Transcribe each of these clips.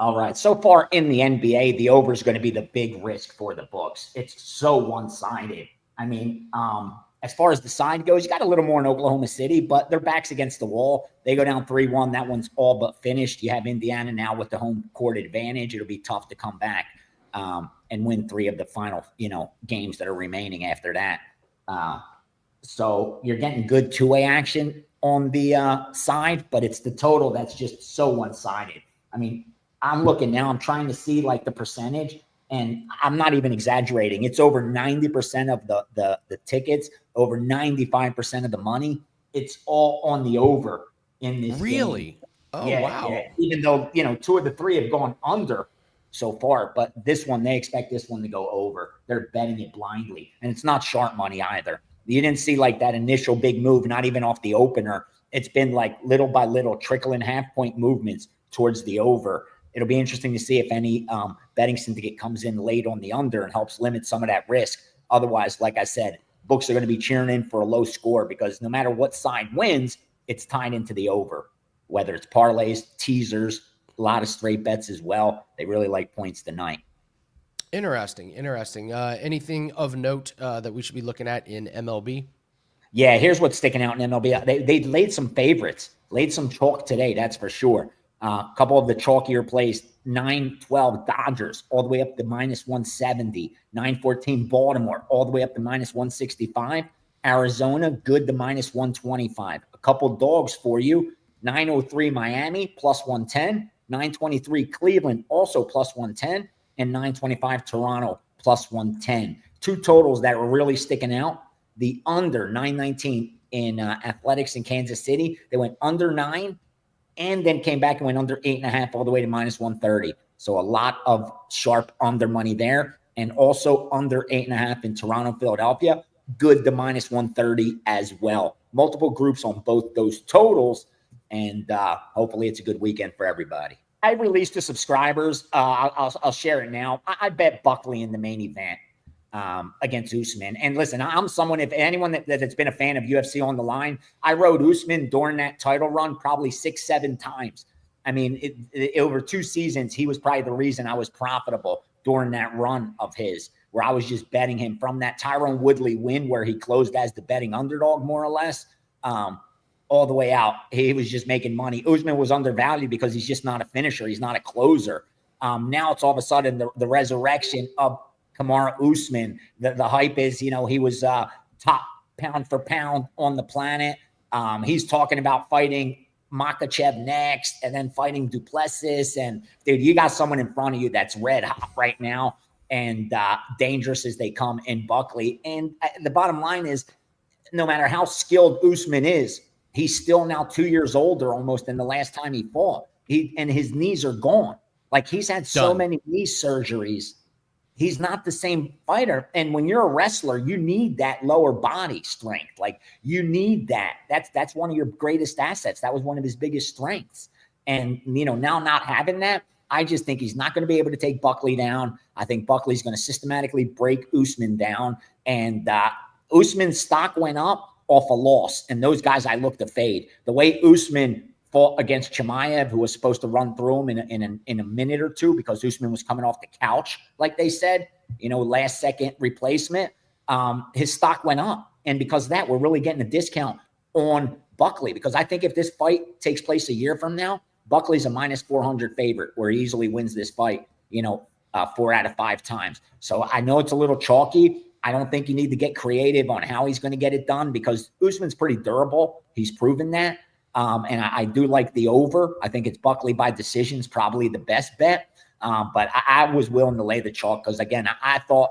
All right. So far in the NBA, the over is going to be the big risk for the books. It's so one-sided. I mean, as far as the side goes, you got a little more in Oklahoma City, but their back's against the wall. They go down 3-1. That one's all but finished. You have Indiana now with the home court advantage. It'll be tough to come back and win 3 of the final, games that are remaining after that. So you're getting good two-way action on the side, but it's the total that's just so one-sided. I mean, I'm looking now, I'm trying to see like the percentage, and I'm not even exaggerating. It's over 90% of the tickets, over 95% of the money. It's all on the over in this Really? game. Oh, Yeah, wow. yeah. Even though, 2 of the 3 have gone under so far, but this one, they expect this one to go over. They're betting it blindly, and it's not sharp money either. You didn't see like that initial big move, not even off the opener. It's been like little by little trickling half-point movements towards the over. It'll be interesting to see if any betting syndicate comes in late on the under and helps limit some of that risk. Otherwise, like I said, books are going to be cheering in for a low score because no matter what side wins, it's tied into the over, whether it's parlays, teasers, a lot of straight bets as well. They really like points tonight. Interesting. Anything of note that we should be looking at in MLB? Yeah, here's what's sticking out in MLB. They laid some favorites, laid some chalk today, that's for sure. A couple of the chalkier plays, 9-12 Dodgers, all the way up to minus 170. 9-14 Baltimore, all the way up to minus 165. Arizona, good to minus 125. A couple dogs for you. 903 Miami, plus 110. 923 Cleveland, also plus 110. And 925 Toronto, plus 110. 2 totals that were really sticking out. The under 919 in Athletics in Kansas City. They went under 9 and then came back and went under 8.5 all the way to minus 130. So a lot of sharp under money there. And also under 8.5 in Toronto, Philadelphia. Good to minus 130 as well. Multiple groups on both those totals. And hopefully it's a good weekend for everybody. I released to subscribers. I'll share it now. I bet Buckley in the main event against Usman. And listen, I'm someone, if anyone that's been a fan of UFC on the line, I rode Usman during that title run probably 6-7 times. I mean, over 2 seasons, he was probably the reason I was profitable during that run of his, where I was just betting him from that Tyron Woodley win where he closed as the betting underdog, more or less, all the way out. He was just making money. Usman was undervalued because he's just not a finisher. He's not a closer. Now it's all of a sudden the resurrection of Kamaru Usman. The hype is, he was top pound for pound on the planet. He's talking about fighting Makhachev next and then fighting Duplessis. And, dude, you got someone in front of you that's red hot right now and dangerous as they come in Buckley. And the bottom line is, no matter how skilled Usman is, he's still now 2 years older almost than the last time he fought. And his knees are gone. Like, he's had so many knee surgeries. He's not the same fighter. And when you're a wrestler, you need that lower body strength. Like, you need that. That's one of your greatest assets. That was one of his biggest strengths. And, now not having that, I just think he's not going to be able to take Buckley down. I think Buckley's going to systematically break Usman down. And Usman's stock went up off a loss. And those guys I look to fade. The way Usman fought against Chimaev, who was supposed to run through him in a minute or two because Usman was coming off the couch, like they said, last second replacement, his stock went up. And because of that, we're really getting a discount on Buckley, because I think if this fight takes place a year from now, Buckley's a minus 400 favorite where he easily wins this fight, 4 out of 5 times. So I know it's a little chalky. I don't think you need to get creative on how he's going to get it done because Usman's pretty durable. He's proven that. And I do like the over. I think it's Buckley by decision is probably the best bet. But I was willing to lay the chalk because, again, I thought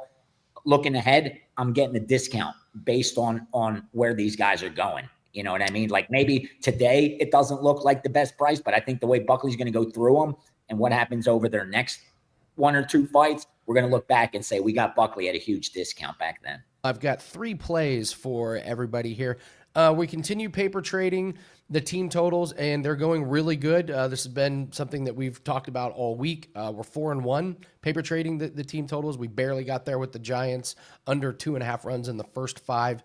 looking ahead, I'm getting a discount based on where these guys are going. You know what I mean? Like, maybe today it doesn't look like the best price, but I think the way Buckley's going to go through them and what happens over their next 1 or 2 fights, we're going to look back and say we got Buckley at a huge discount back then. I've got 3 plays for everybody here. We continue paper trading the team totals, and they're going really good. This has been something that we've talked about all week. We're 4-1 paper trading the team totals. We barely got there with the Giants, under 2.5 runs in the first 5.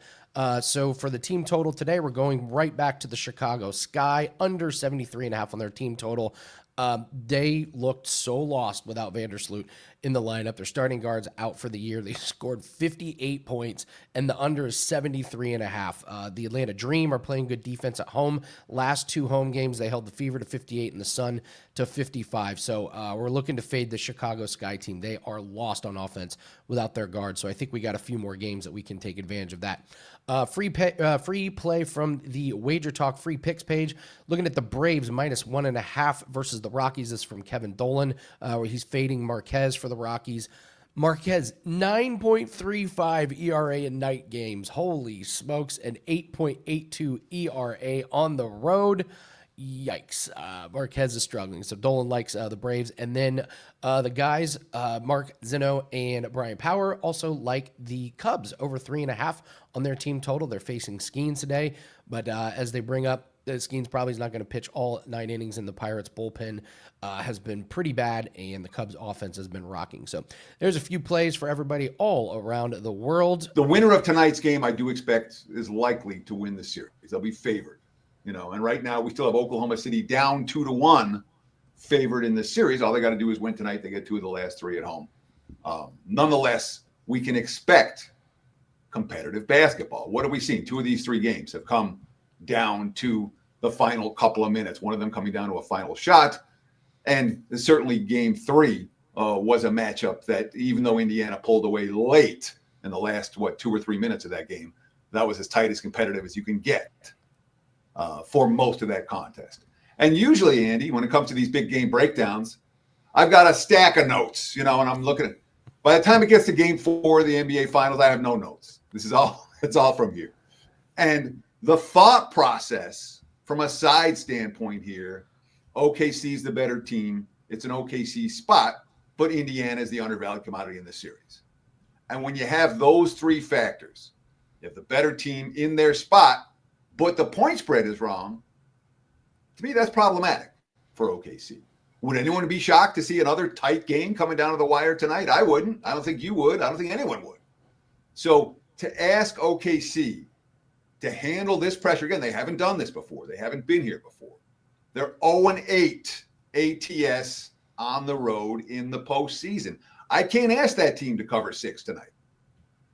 So for the team total today, we're going right back to the Chicago Sky, under 73.5 on their team total. They looked so lost without Vandersloot in the lineup. Their starting guards out for the year. They scored 58 points, and the under is 73.5. The Atlanta Dream are playing good defense at home. Last 2 home games, they held the Fever to 58 and the Sun to 55. So we're looking to fade the Chicago Sky team. They are lost on offense without their guards. So I think we got a few more games that we can take advantage of that. Free play from the WagerTalk free picks page. Looking at the Braves -1.5 versus the Rockies. This is from Kevin Dolan, where he's fading Marquez for the Rockies. Marquez, 9.35 ERA in night games. Holy smokes, an 8.82 ERA on the road. Yikes. Marquez is struggling. So Dolan likes the Braves. And then the guys, Mark Zeno and Brian Power, also like the Cubs over 3.5 on their team total. They're facing Skeens today. But as they bring up, Skeens probably is not going to pitch all 9 innings, and the Pirates bullpen has been pretty bad, and the Cubs offense has been rocking. So there's a few plays for everybody all around the world. The winner of tonight's game, I do expect, is likely to win the series. They'll be favored. And right now we still have Oklahoma City down 2-1, favored in the series. All they got to do is win tonight. They get 2 of the last 3 at home. Nonetheless, we can expect competitive basketball. What have we seen? 2 of these 3 games have come down to the final couple of minutes, one of them coming down to a final shot. And certainly game 3 was a matchup that, even though Indiana pulled away late in the last, 2 or 3 minutes of that game, that was as tight as competitive as you can get for most of that contest. And usually, Andy, when it comes to these big game breakdowns, I've got a stack of notes, and I'm looking at, by the time it gets to game 4 of the NBA Finals, I have no notes. It's all from you. And the thought process from a side standpoint here, OKC is the better team. It's an OKC spot, but Indiana is the undervalued commodity in the series. And when you have those 3 factors, you have the better team in their spot, but the point spread is wrong, to me, that's problematic for OKC. Would anyone be shocked to see another tight game coming down to the wire tonight? I wouldn't. I don't think you would. I don't think anyone would. So to ask OKC to handle this pressure, again, they haven't done this before. They haven't been here before. They're 0-8 ATS on the road in the postseason. I can't ask that team to cover 6 tonight.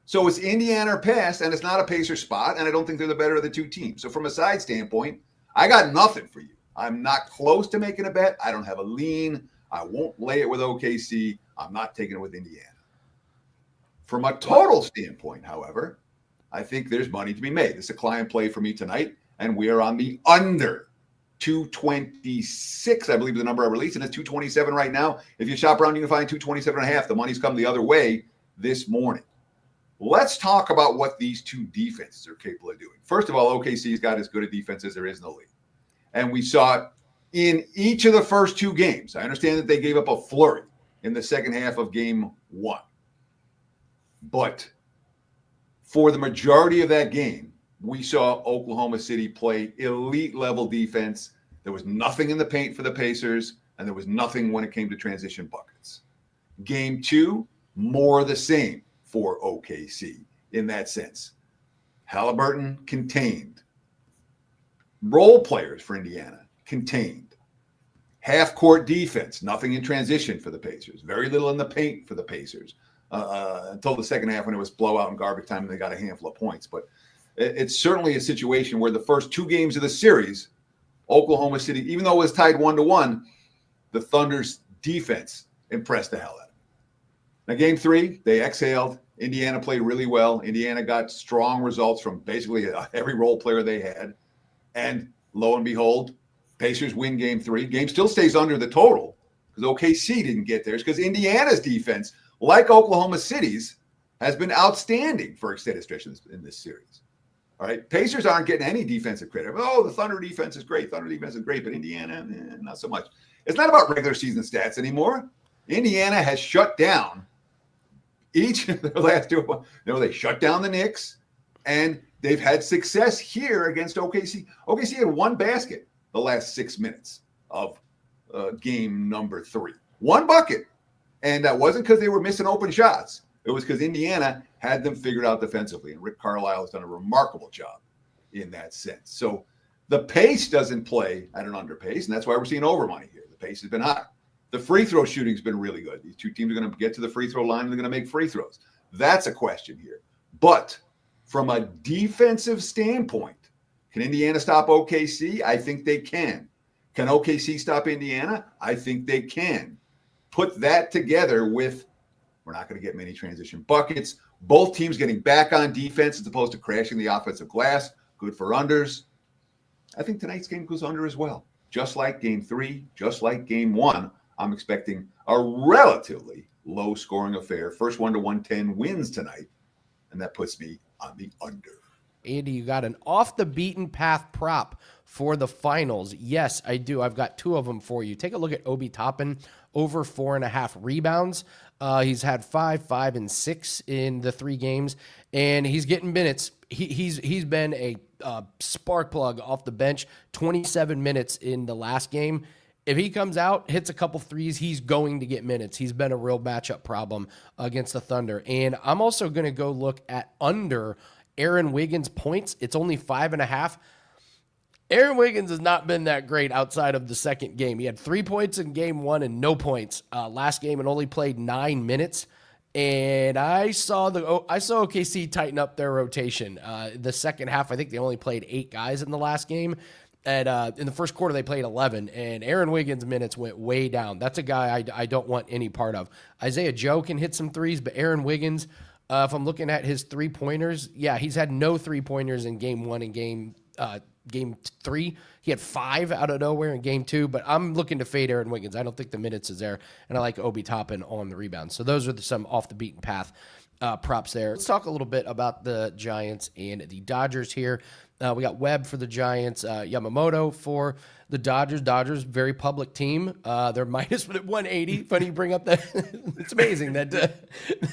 So it's Indiana or pass, and it's not a Pacer spot, and I don't think they're the better of the 2 teams. So from a side standpoint, I got nothing for you. I'm not close to making a bet. I don't have a lean. I won't lay it with OKC. I'm not taking it with Indiana. From a total standpoint, however, I think there's money to be made. This is a client play for me tonight, and we are on the under 226, I believe the number I released, and it's 227 right now. If you shop around, you can find 227.5. The money's come the other way this morning. Let's talk about what these 2 defenses are capable of doing. First of all, OKC's got as good a defense as there is in the league. And we saw it in each of the first 2 games. I understand that they gave up a flurry in the second half of game 1. But for the majority of that game, we saw Oklahoma City play elite level defense. There was nothing in the paint for the Pacers, and there was nothing when it came to transition buckets. Game 2, more of the same for OKC in that sense. Halliburton contained. Role players for Indiana contained. Half-court defense, nothing in transition for the Pacers. Very little in the paint for the Pacers until the second half when it was blowout and garbage time and they got a handful of points. But it's certainly a situation where the first 2 games of the series, Oklahoma City, even though it was tied 1-1, the Thunder's defense impressed the hell out of them. Now, game 3, they exhaled. Indiana played really well. Indiana got strong results from basically every role player they had. And lo and behold, Pacers win game 3. Game still stays under the total because OKC didn't get theirs because Indiana's defense, like Oklahoma City's, has been outstanding for extended stretches in this series. All right. Pacers aren't getting any defensive credit. Oh, the Thunder defense is great. Thunder defense is great, but Indiana, not so much. It's not about regular season stats anymore. Indiana has shut down each of their last 2. They shut down the Knicks, and they've had success here against OKC. OKC had 1 basket the last 6 minutes of game number 3. 1 bucket. And that wasn't because they were missing open shots. It was because Indiana had them figured out defensively. And Rick Carlisle has done a remarkable job in that sense. So the pace doesn't play at an underpace, and that's why we're seeing over money here. The pace has been high. The free throw shooting has been really good. These two teams are going to get to the free throw line and they're going to make free throws. That's a question here. But from a defensive standpoint, can Indiana stop OKC? I think they can. Can OKC stop Indiana? I think they can. Put that together with, we're not going to get many transition buckets. Both teams getting back on defense as opposed to crashing the offensive glass. Good for unders. I think tonight's game goes under as well. Just like game 3, just like game 1, I'm expecting a relatively low-scoring affair. First 1 to 110 wins tonight, and that puts me on the under. Andy, you got an off-the-beaten-path prop for the finals. Yes, I do. I've got 2 of them for you. Take a look at Obi Toppin, over 4.5 rebounds. He's had 5, 5, and 6 in the 3 games, and he's getting minutes. He's been a spark plug off the bench, 27 minutes in the last game. If he comes out, hits a couple threes, he's going to get minutes. He's been a real matchup problem against the Thunder. And I'm also going to go look at under Aaron Wiggins' points. It's only 5.5. Aaron Wiggins has not been that great outside of the second game. He had 3 points in game 1 and no points last game and only played 9 minutes. And I saw OKC tighten up their rotation. The second half, I think they only played 8 guys in the last game. And in the first quarter, they played 11, and Aaron Wiggins' minutes went way down. That's a guy I don't want any part of. Isaiah Joe can hit some threes, but Aaron Wiggins, if I'm looking at his three-pointers, yeah, he's had no three-pointers in game 1 and game 3. He had 5 out of nowhere in game 2, but I'm looking to fade Aaron Wiggins. I don't think the minutes is there, and I like Obi Toppin on the rebound. So those are some off-the-beaten-path props there. Let's talk a little bit about the Giants and the Dodgers here. We got Webb for the Giants, Yamamoto for the Dodgers. Dodgers, very public team. They're minus 180. Funny you bring up that. It's amazing that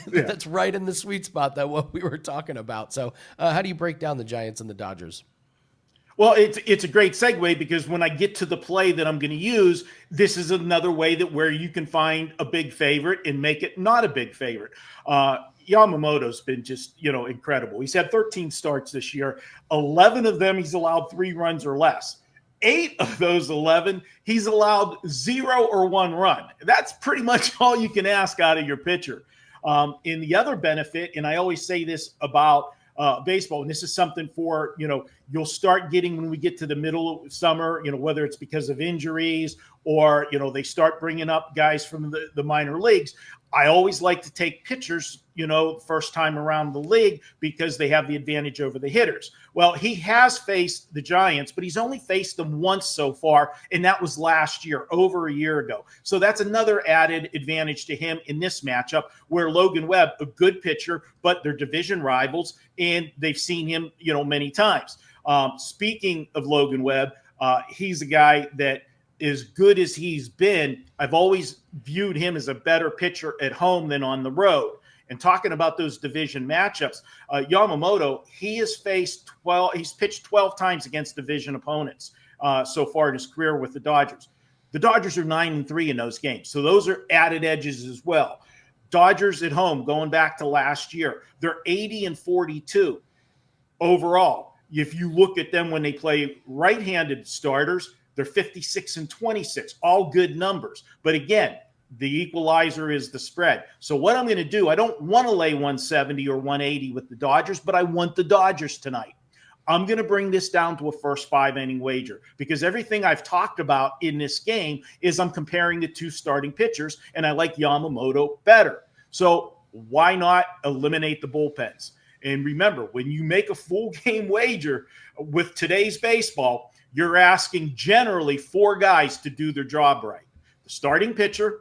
that's right in the sweet spot that what we were talking about. So how do you break down the Giants and the Dodgers? Well, it's a great segue because when I get to the play that I'm going to use, this is another way that where you can find a big favorite and make it not a big favorite. Yamamoto's been just, incredible. He's had 13 starts this year. 11 of them, he's allowed 3 runs or less. 8 of those 11, he's allowed 0 or 1 run. That's pretty much all you can ask out of your pitcher. And the other benefit, and I always say this about baseball, and this is something for, you'll start getting when we get to the middle of summer, whether it's because of injuries or, they start bringing up guys from the minor leagues. I always like to take pitchers, first time around the league because they have the advantage over the hitters. Well, he has faced the Giants, but he's only faced them once so far, and that was last year, over a year ago. So that's another added advantage to him in this matchup where Logan Webb, a good pitcher, but they're division rivals, and they've seen him, many times. Speaking of Logan Webb, he's a guy that as good as he's been, I've always viewed him as a better pitcher at home than on the road. And talking about those division matchups, Yamamoto, he's pitched 12 times against division opponents so far in his career with the Dodgers. The Dodgers are 9-3 in those games. So those are added edges as well. Dodgers at home, going back to last year, they're 80-42 overall. If you look at them when they play right-handed starters, they're 56-26, all good numbers. But again, the equalizer is the spread. So what I'm going to do, I don't want to lay 170 or 180 with the Dodgers, but I want the Dodgers tonight. I'm going to bring this down to a first 5-inning wager because everything I've talked about in this game is I'm comparing the 2 starting pitchers, and I like Yamamoto better. So why not eliminate the bullpens? And remember, when you make a full game wager with today's baseball, you're asking generally 4 guys to do their job right. The starting pitcher,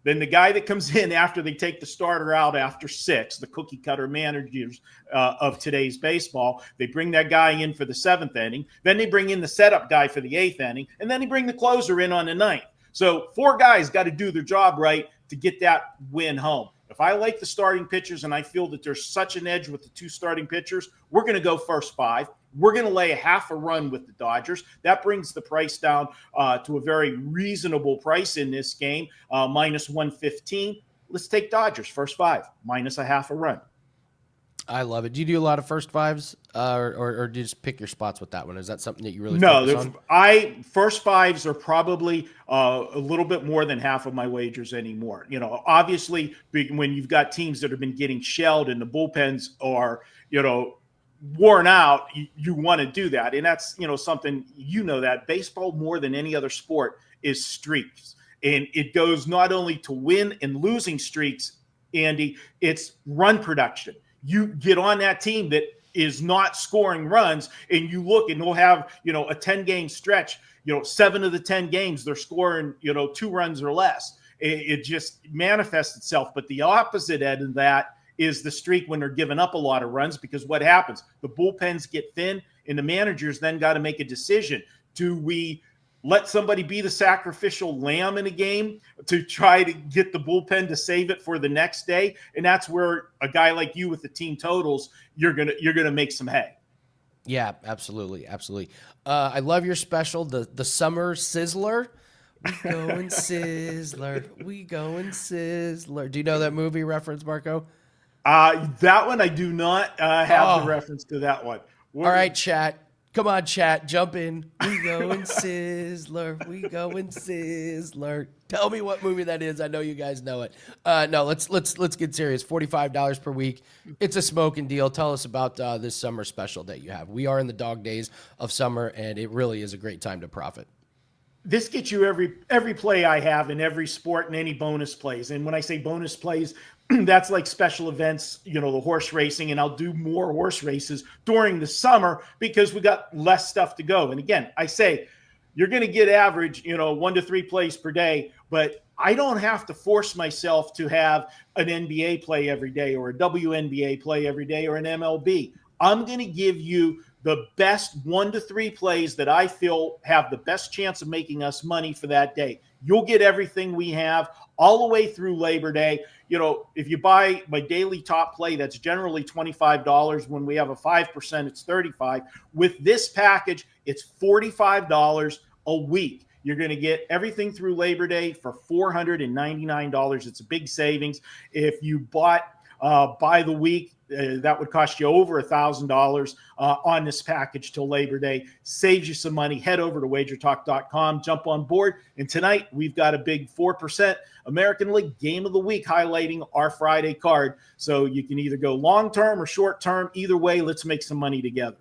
then the guy that comes in after they take the starter out after 6, the cookie cutter managers of today's baseball. They bring that guy in for the 7th inning. Then they bring in the setup guy for the 8th inning. And then they bring the closer in on the 9th. So 4 guys got to do their job right to get that win home. If I like the starting pitchers and I feel that there's such an edge with the 2 starting pitchers, we're going to go first 5. We're going to lay a half a run with the Dodgers. That brings the price down to a very reasonable price in this game, minus 115. Let's take Dodgers first 5, minus a half a run. I love it. Do you do a lot of first fives, or do you just pick your spots with that one? Is that something that you really No, focus on? first fives are probably a little bit more than half of my wagers anymore. Obviously, when you've got teams that have been getting shelled and the bullpens are, worn out, you want to do that. And that's, something, that baseball more than any other sport is streaks. And it goes not only to win and losing streaks, Andy, it's run production. You get on that team that is not scoring runs, and you look and they'll have, a 10-game stretch, 7 of the 10 games, they're scoring, 2 runs or less. It just manifests itself. But the opposite end of that is the streak when they're giving up a lot of runs, because what happens? The bullpens get thin, and the managers then got to make a decision. Do we let somebody be the sacrificial lamb in a game to try to get the bullpen to save it for the next day? And that's where a guy like you with the team totals, you're gonna make some hay. Yeah, absolutely, absolutely. I love your special, the summer sizzler. We going sizzler, we going sizzler. Do you know that movie reference, Marco? That one I do not have the reference to that one. All right, chat. Come on, chat. Jump in. We going sizzler. We going sizzler. Tell me what movie that is. I know you guys know it. No, let's get serious. $45 per week. It's a smoking deal. Tell us about this summer special that you have. We are in the dog days of summer, and it really is a great time to profit. This gets you every play I have in every sport and any bonus plays. And when I say bonus plays, that's like special events, the horse racing, and I'll do more horse races during the summer because we got less stuff to go. And again, I say you're going to get average, 1 to 3 plays per day, but I don't have to force myself to have an NBA play every day or a WNBA play every day or an MLB. I'm going to give you the best 1 to 3 plays that I feel have the best chance of making us money for that day. You'll get everything we have all the way through Labor Day. If you buy my daily top play, that's generally $25. When we have a 5%, it's $35. With this package, it's $45 a week. You're going to get everything through Labor Day for $499. It's a big savings. If you bought by the week, that would cost you over $1,000 on this package till Labor Day. Saves you some money. Head over to WagerTalk.com, jump on board. And tonight we've got a big 4% American League Game of the Week highlighting our Friday card. So you can either go long-term or short-term. Either way, let's make some money together.